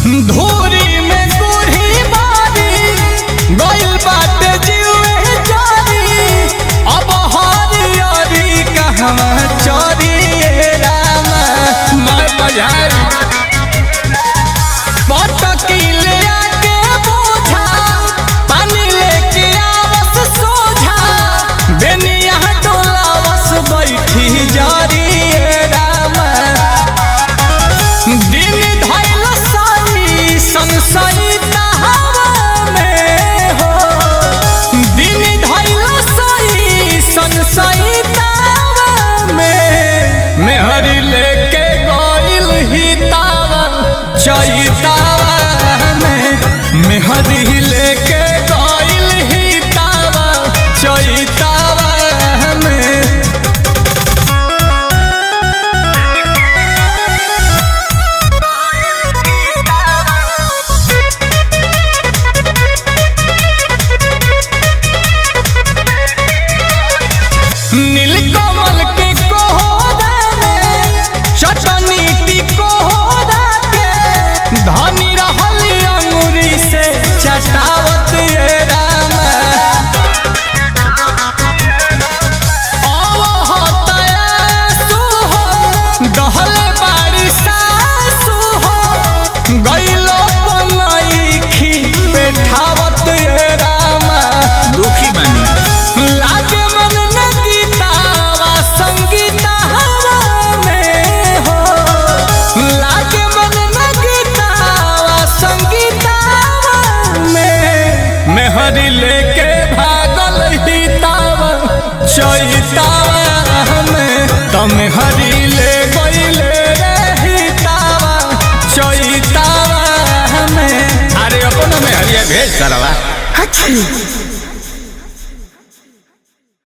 धूरी में गुढ़ी बारी गइल बाटे जीवे जारी। अब हरियरी कहवा चोरी राम मैं बजारी पटकीले आके बोझा पानी लेके आवस सोझा बेनिया डोलावस बैठी जारी राम। दिन धैल साई संसाई हवा में हो दिन धैल साई संसाई हवा में मेहरी लेके गइल ही तावा चैतावा में मेहरी लेके गइल ही तावा चैतावा में। नीलकमल के कोहरा में चटनी टिकोहरा के धनी रहल अंगूरी से चटावत राम। दहल बारी सासु हो गइलो बनैखी बैठावत राम। दुखी बानी लागे मन न गीतावा संगीता हवा में हो लागे मन न गीतावा संगीता हवा में मेहरी लेके भागल ही तावा चैतावा में तमे हरी ले गइले रही तावा चैतावा में। अरे अपन में हरिया भेज सरवा। अच्छा।